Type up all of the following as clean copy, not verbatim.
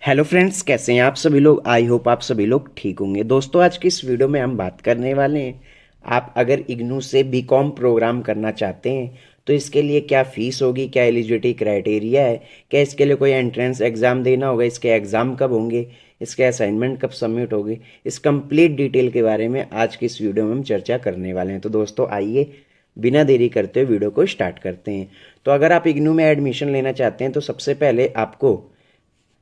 Hello friends, कैसे हैं आप सभी लोग। आई होप आप सभी लोग ठीक होंगे। दोस्तों, आज की इस वीडियो में हम बात करने वाले हैं, आप अगर इग्नू से बीकॉम प्रोग्राम करना चाहते हैं तो इसके लिए क्या फ़ीस होगी, क्या एलिजिबिलिटी क्राइटेरिया है, क्या इसके लिए कोई एंट्रेंस एग्ज़ाम देना होगा, इसके एग्ज़ाम कब होंगे, इसके असाइनमेंट कब सबमिट होगी, इस कंप्लीट डिटेल के बारे में आज की इस वीडियो में हम चर्चा करने वाले हैं। तो दोस्तों आइए बिना देरी करते हुए वीडियो को स्टार्ट करते हैं। तो अगर आप इग्नू में एडमिशन लेना चाहते हैं तो सबसे पहले आपको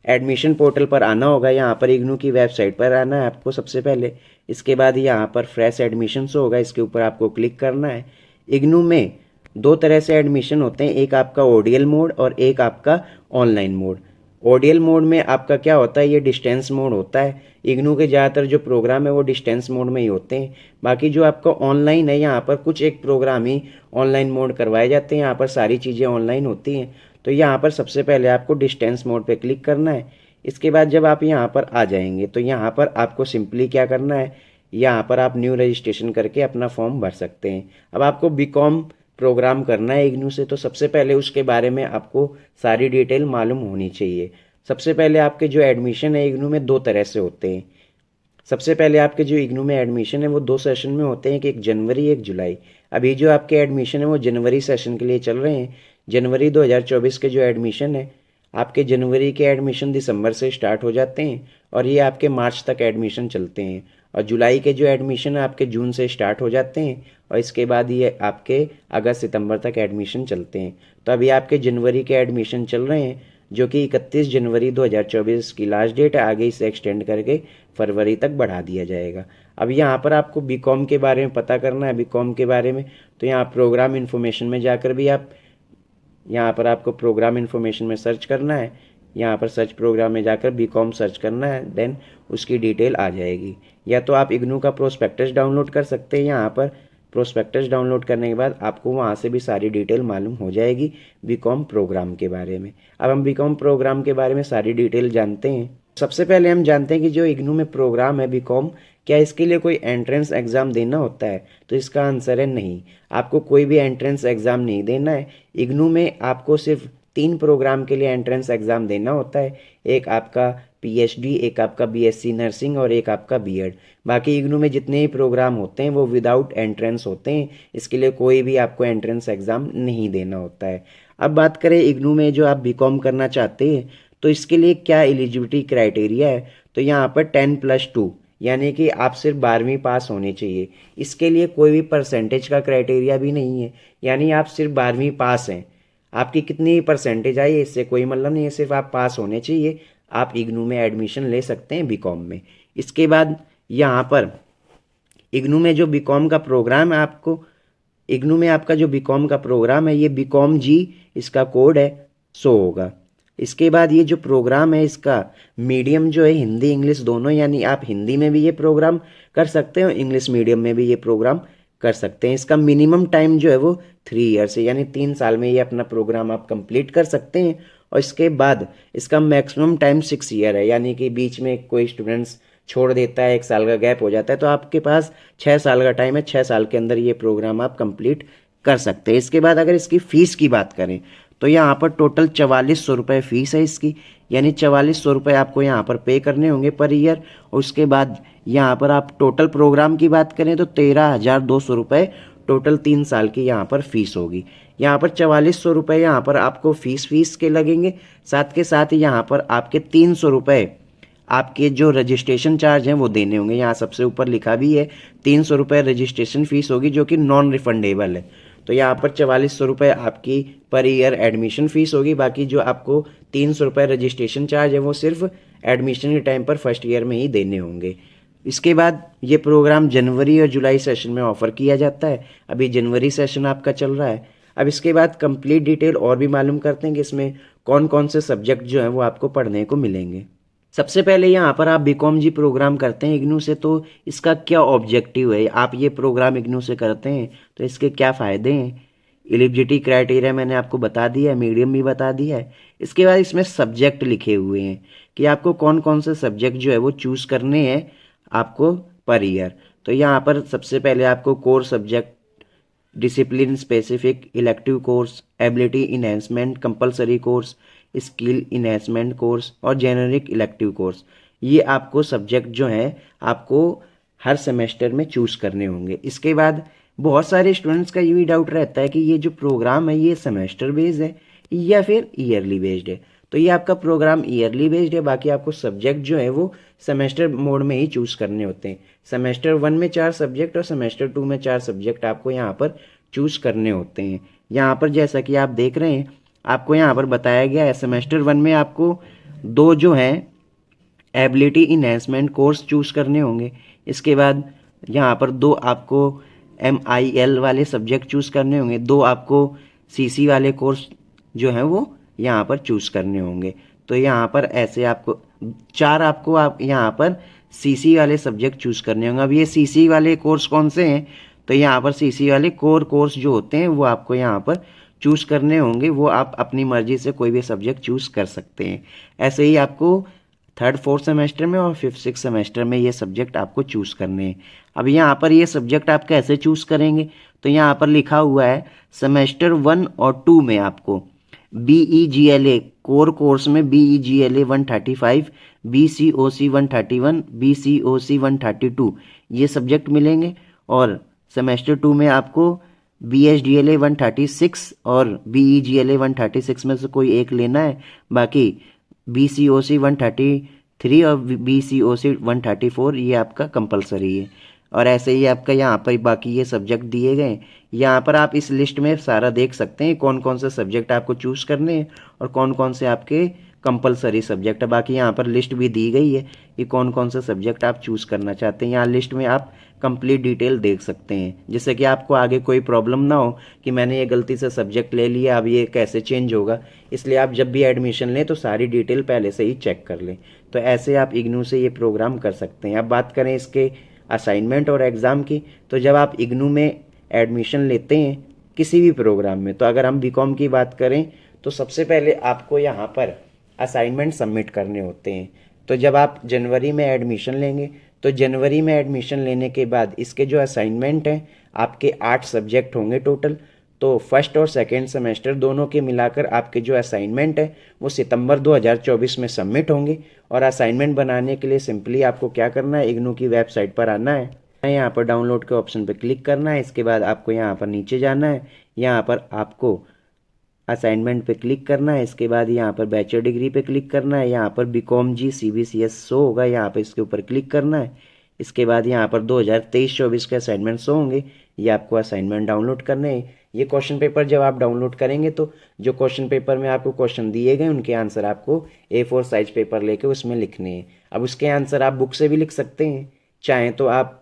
एडमिशन पोर्टल पर आना होगा। यहाँ पर इग्नू की वेबसाइट पर आना है आपको सबसे पहले। इसके बाद यहाँ पर फ्रेश एडमिशन होगा, इसके ऊपर आपको क्लिक करना है। इग्नू में दो तरह से एडमिशन होते हैं, एक आपका ओडीएल मोड और एक आपका ऑनलाइन मोड। ओडीएल मोड में आपका क्या होता है, ये डिस्टेंस मोड होता है। इग्नू के ज़्यादातर जो प्रोग्राम है वो डिस्टेंस मोड में ही होते हैं। बाकी जो आपका ऑनलाइन है, यहाँ पर कुछ एक प्रोग्राम ही ऑनलाइन मोड करवाए जाते हैं, यहाँ पर सारी चीज़ें ऑनलाइन होती हैं। तो यहाँ पर सबसे पहले आपको डिस्टेंस मोड पे क्लिक करना है। इसके बाद जब आप यहाँ पर आ जाएंगे तो यहाँ पर आपको सिंपली क्या करना है, यहाँ पर आप न्यू रजिस्ट्रेशन करके अपना फॉर्म भर सकते हैं। अब आपको बीकॉम प्रोग्राम करना है इग्नू से, तो सबसे पहले उसके बारे में आपको सारी डिटेल मालूम होनी चाहिए। सबसे पहले आपके जो एडमिशन है इग्नू में दो तरह से होते हैं। सबसे पहले आपके जो इग्नू में एडमिशन है वो दो सेशन में होते हैं, कि एक जनवरी एक जुलाई। अभी जो आपके एडमिशन है वो जनवरी सेशन के लिए चल रहे हैं। जनवरी 2024 के जो एडमिशन है, आपके जनवरी के एडमिशन दिसंबर से स्टार्ट हो जाते हैं और ये आपके मार्च तक एडमिशन चलते हैं। और जुलाई के जो एडमिशन है आपके जून से स्टार्ट हो जाते हैं और इसके बाद ये आपके अगस्त सितंबर तक एडमिशन चलते हैं। तो अभी आपके जनवरी के एडमिशन चल रहे हैं, जो कि 31 जनवरी 2024 की लास्ट डेट है। आगे इसे एक्सटेंड करके फरवरी तक बढ़ा दिया जाएगा। अब यहाँ पर आपको बीकॉम के बारे में पता करना है, बीकॉम के बारे में तो यहाँ प्रोग्राम इन्फॉर्मेशन में जाकर भी आप, यहाँ पर आपको प्रोग्राम इन्फॉर्मेशन में सर्च करना है। यहाँ पर सर्च प्रोग्राम में जाकर बीकॉम सर्च करना है, देन उसकी डिटेल आ जाएगी। या तो आप इग्नू का प्रोस्पेक्टस डाउनलोड कर सकते हैं। यहाँ पर प्रोस्पेक्टस डाउनलोड करने के बाद आपको वहाँ से भी सारी डिटेल मालूम हो जाएगी बीकॉम प्रोग्राम के बारे में। अब हम बीकॉम प्रोग्राम के बारे में सारी डिटेल जानते हैं। सबसे पहले हम जानते हैं कि जो इग्नू में प्रोग्राम है बीकॉम, क्या इसके लिए कोई एंट्रेंस एग्ज़ाम देना होता है। तो इसका आंसर है नहीं, आपको कोई भी एंट्रेंस एग्ज़ाम नहीं देना है। इग्नू में आपको सिर्फ 3 प्रोग्राम के लिए एंट्रेंस एग्ज़ाम देना होता है, एक आपका पीएचडी, एक आपका बीएससी नर्सिंग और एक आपका बीएड। बाकी इग्नू में जितने ही प्रोग्राम होते हैं वो विदाउट एंट्रेंस होते हैं, इसके लिए कोई भी आपको एंट्रेंस एग्ज़ाम नहीं देना होता है। अब बात करें इग्नू में जो आप बीकॉम करना चाहते हैं तो इसके लिए क्या एलिजिबिलिटी क्राइटेरिया है। तो यहाँ पर 10+2 यानी कि आप सिर्फ 12वीं पास होने चाहिए। इसके लिए कोई भी परसेंटेज का क्राइटेरिया भी नहीं है, यानी आप सिर्फ 12वीं पास हैं। आपकी कितनी परसेंटेज आई इससे कोई मतलब नहीं है, सिर्फ आप पास होने चाहिए। आप इग्नू में एडमिशन ले सकते हैं बीकॉम में। इसके बाद यहाँ पर इग्नू में जो बीकॉम का प्रोग्राम है, आपको इग्नू में आपका जो बीकॉम का प्रोग्राम है ये बीकॉम जी इसका कोड है, सो होगा। इसके बाद ये जो प्रोग्राम है इसका मीडियम जो है हिंदी इंग्लिश दोनों, यानी आप हिंदी में भी ये प्रोग्राम कर सकते हैं और इंग्लिश मीडियम में भी ये प्रोग्राम कर सकते हैं। इसका मिनिमम टाइम जो है वो 3 ईयर्स है, यानी 3 साल में ये अपना प्रोग्राम आप कंप्लीट कर सकते हैं। और इसके बाद इसका मैक्सिमम टाइम 6 ईयर है, यानी कि बीच में कोई स्टूडेंट्स छोड़ देता है, 1 साल का गैप हो जाता है, तो आपके पास 6 साल का टाइम है। 6 साल के अंदर ये प्रोग्राम आप कंप्लीट कर सकते हैं। इसके बाद अगर इसकी फ़ीस की बात करें तो यहाँ पर टोटल 4400 रुपये फ़ीस है इसकी, यानी 4400 रुपये आपको यहाँ पर पे करने होंगे पर ईयर। और उसके बाद यहाँ पर आप टोटल प्रोग्राम की बात करें तो 13,200 रुपये टोटल 3 साल की यहाँ पर फ़ीस होगी। यहाँ पर 4400 रुपये यहाँ पर आपको फ़ीस के लगेंगे, साथ के साथ यहाँ पर आपके 300 रुपये आपके जो रजिस्ट्रेशन चार्ज हैं वो देने होंगे। यहाँ सबसे ऊपर लिखा भी है 300 रुपये रजिस्ट्रेशन फ़ीस होगी, जो कि नॉन रिफंडेबल है। तो यहाँ पर 4400 रुपये आपकी पर ईयर एडमिशन फ़ीस होगी। बाकी जो आपको 300 रुपये रजिस्ट्रेशन चार्ज है वो सिर्फ एडमिशन के टाइम पर फर्स्ट ईयर में ही देने होंगे। इसके बाद ये प्रोग्राम जनवरी और जुलाई सेशन में ऑफ़र किया जाता है। अभी जनवरी सेशन आपका चल रहा है। अब इसके बाद कंप्लीट डिटेल और भी मालूम करते हैं कि इसमें कौन कौन से सब्जेक्ट जो हैं वो आपको पढ़ने को मिलेंगे। सबसे पहले यहाँ पर आप बीकॉम जी प्रोग्राम करते हैं इग्नू से, तो इसका क्या ऑब्जेक्टिव है, आप ये प्रोग्राम इग्नू से करते हैं तो इसके क्या फ़ायदे हैं। एलिजिबिलिटी क्राइटेरिया मैंने आपको बता दिया है, मीडियम भी बता दिया है। इसके बाद इसमें सब्जेक्ट लिखे हुए हैं कि आपको कौन कौन से सब्जेक्ट जो है वो चूज़ करने हैं आपको पर ईयर। तो यहाँ पर सबसे पहले आपको core subject, discipline specific, elective course, ability enhancement, compulsory course, skill enhancement course और जेनरिक इलेक्टिव कोर्स। ये आपको सब्जेक्ट जो हैं आपको हर सेमेस्टर में चूज़ करने होंगे। इसके बाद बहुत सारे स्टूडेंट्स का ये भी डाउट रहता है कि ये जो प्रोग्राम है ये सेमेस्टर बेस्ड है या फिर ईयरली बेस्ड है। तो ये आपका प्रोग्राम ईयरली बेस्ड है, बाकी आपको सब्जेक्ट जो है वो सेमेस्टर मोड में ही चूज़ करने होते हैं। सेमेस्टर 1 में 4 सब्जेक्ट और सेमेस्टर 2 में 4 सब्जेक्ट आपको यहाँ पर चूज़ करने होते हैं। यहाँ पर जैसा कि आप देख रहे हैं आपको यहाँ पर बताया गया है सेमेस्टर 1 में आपको 2 जो हैं एबिलिटी इन्हेंसमेंट कोर्स चूज़ करने होंगे। इसके बाद यहाँ पर 2 आपको MIL वाले सब्जेक्ट चूज़ करने होंगे, 2 आपको CC वाले कोर्स जो हैं वो यहाँ पर चूज़ करने होंगे। तो यहाँ पर ऐसे आपको 4 आपको आप यहाँ पर CC वाले सब्जेक्ट चूज़ करने होंगे। अब ये CC वाले कोर्स कौन से हैं, तो यहाँ पर CC वाले कोर कोर्स जो होते हैं वो आपको यहाँ पर चूज़ करने होंगे। वो आप अपनी मर्जी से कोई भी सब्जेक्ट चूज़ कर सकते हैं। ऐसे ही आपको 3rd 4th सेमेस्टर में और 5th 6th सेमेस्टर में ये सब्जेक्ट आपको चूज़ करने हैं। अब यहाँ पर ये सब्जेक्ट आप कैसे चूज़ करेंगे, तो यहाँ पर लिखा हुआ है सेमेस्टर 1 और 2 में आपको BEGLA कोर कोर्स में BEGLA 135, BCOC 131, BCOC 132 ये सब्जेक्ट मिलेंगे। और सेमेस्टर 2 में आपको BSDLA 136 और BEGLA 136 में से कोई एक लेना है। बाकी BCOC 133 और BCOC 134 ये आपका कंपलसरी है। और ऐसे ही आपका यहाँ पर बाकी ये सब्जेक्ट दिए गए। यहाँ पर आप इस लिस्ट में सारा देख सकते हैं कौन कौन से सब्जेक्ट आपको चूज़ करने हैं और कौन कौन से आपके कंपलसरी सब्जेक्ट है। बाकी यहाँ पर लिस्ट भी दी गई है कि कौन कौन से सब्जेक्ट आप चूज़ करना चाहते हैं। यहाँ लिस्ट में आप कंप्लीट डिटेल देख सकते हैं, जिससे कि आपको आगे कोई प्रॉब्लम ना हो कि मैंने ये गलती से सब्जेक्ट ले लिया, अब ये कैसे चेंज होगा। इसलिए आप जब भी एडमिशन लें तो सारी डिटेल पहले से ही चेक कर लें। तो ऐसे आप इग्नू से ये प्रोग्राम कर सकते हैं। अब बात करें इसके असाइनमेंट और एग्ज़ाम की, तो जब आप इग्नू में एडमिशन लेते हैं किसी भी प्रोग्राम में, तो अगर हम बीकॉम की बात करें तो सबसे पहले आपको यहाँ पर असाइनमेंट सबमिट करने होते हैं। तो जब आप जनवरी में एडमिशन लेंगे तो जनवरी में एडमिशन लेने के बाद इसके जो असाइनमेंट हैं आपके 8 सब्जेक्ट होंगे टोटल। तो फर्स्ट और सेकेंड सेमेस्टर दोनों के मिलाकर आपके जो असाइनमेंट है वो सितंबर 2024 में सबमिट होंगे। और असाइनमेंट बनाने के लिए सिंपली आपको क्या करना है, इग्नू की वेबसाइट पर आना है, यहाँ पर डाउनलोड के ऑप्शन पर क्लिक करना है। इसके बाद आपको यहाँ पर नीचे जाना है, यहाँ पर आपको असाइनमेंट पे क्लिक करना है। इसके बाद यहाँ पर बैचलर डिग्री पे क्लिक करना है। यहाँ पर बीकॉम जी CBCS शो होगा, यहाँ पर इसके ऊपर क्लिक करना है। इसके बाद यहाँ पर 2023-24 के असाइनमेंट शो होंगे, ये आपको असाइनमेंट डाउनलोड करने हैं। ये क्वेश्चन पेपर जब आप डाउनलोड करेंगे तो जो क्वेश्चन पेपर में आपको क्वेश्चन दिए गए उनके आंसर आपको A4 साइज पेपर लेके उसमें लिखने हैं। अब उसके आंसर आप बुक से भी लिख सकते हैं, चाहें तो आप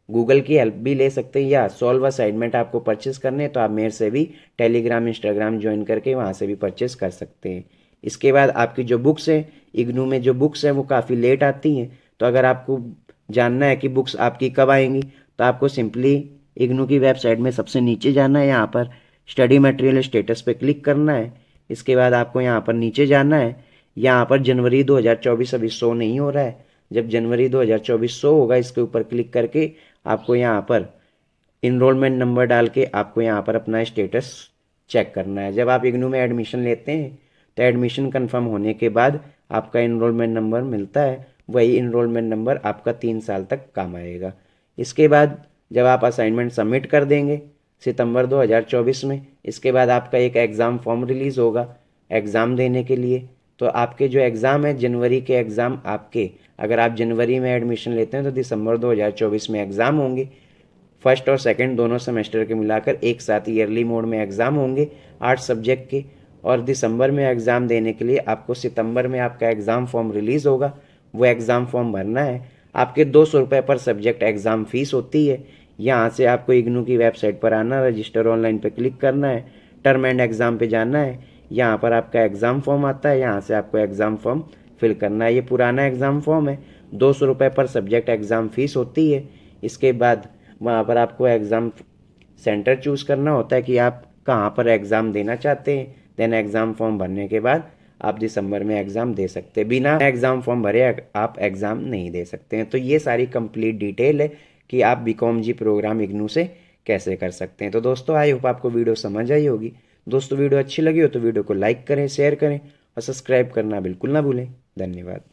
गूगल की हेल्प भी ले सकते हैं, या सॉल्व असाइनमेंट आपको परचेस करने हैं तो आप मेरे से भी टेलीग्राम इंस्टाग्राम ज्वाइन करके वहाँ से भी परचेस कर सकते हैं। इसके बाद आपकी जो बुक्स हैं, इग्नू में जो बुक्स हैं वो काफ़ी लेट आती हैं। तो अगर आपको जानना है कि बुक्स आपकी कब आएंगी तो आपको सिंपली इग्नू की वेबसाइट में सबसे नीचे जाना है, यहाँ पर स्टडी मटेरियल स्टेटस पे क्लिक करना है। इसके बाद आपको यहाँ पर नीचे जाना है, यहाँ पर जनवरी 2024 अभी शो नहीं हो रहा है। जब जनवरी 2024 शो होगा इसके ऊपर क्लिक करके आपको यहाँ पर इनरोलमेंट नंबर डाल के आपको यहाँ पर अपना स्टेटस चेक करना है। जब आप इग्नू में एडमिशन लेते हैं तो एडमिशन कंफर्म होने के बाद आपका इनरोलमेंट नंबर मिलता है, वही इनरोलमेंट नंबर आपका 3 साल तक काम आएगा। इसके बाद जब आप असाइनमेंट सबमिट कर देंगे सितंबर 2024 में, इसके बाद आपका एक एग्ज़ाम फॉर्म रिलीज़ होगा एग्ज़ाम देने के लिए। तो आपके जो एग्ज़ाम है जनवरी के एग्ज़ाम आपके, अगर आप जनवरी में एडमिशन लेते हैं तो दिसंबर 2024 में एग्ज़ाम होंगे। फर्स्ट और सेकंड दोनों सेमेस्टर के मिलाकर एक साथ ईयरली मोड में एग्ज़ाम होंगे 8 सब्जेक्ट के। और दिसंबर में एग्ज़ाम देने के लिए आपको सितंबर में आपका एग्ज़ाम फॉर्म रिलीज़ होगा, वो एग्ज़ाम फॉर्म भरना है। आपके 200 रुपये पर सब्जेक्ट एग्ज़ाम फ़ीस होती है। यहाँ से आपको इग्नू की वेबसाइट पर आना, रजिस्टर ऑनलाइन पे क्लिक करना है, टर्म एंड एग्ज़ाम पे जाना है, यहाँ पर आपका एग्ज़ाम फॉर्म आता है, यहाँ से आपको एग्ज़ाम फॉर्म फिल करना है। ये पुराना एग्ज़ाम फॉर्म है, 200 रुपये पर सब्जेक्ट एग्ज़ाम फ़ीस होती है। इसके बाद वहाँ पर आपको एग्ज़ाम सेंटर चूज़ करना होता है कि आप कहाँ पर एग्ज़ाम देना चाहते हैं। देन एग्ज़ाम फॉर्म भरने के बाद आप दिसंबर में एग्ज़ाम दे सकते हैं। बिना एग्ज़ाम फॉर्म भरे आप एग्ज़ाम नहीं दे सकते हैं। तो ये सारी कंप्लीट डिटेल है कि आप बीकॉम जी प्रोग्राम इग्नू से कैसे कर सकते हैं। तो दोस्तों आई होप आपको वीडियो समझ आई होगी। दोस्तों वीडियो अच्छी लगी हो तो वीडियो को लाइक करें, शेयर करें और सब्सक्राइब करना बिल्कुल ना भूलें। धन्यवाद।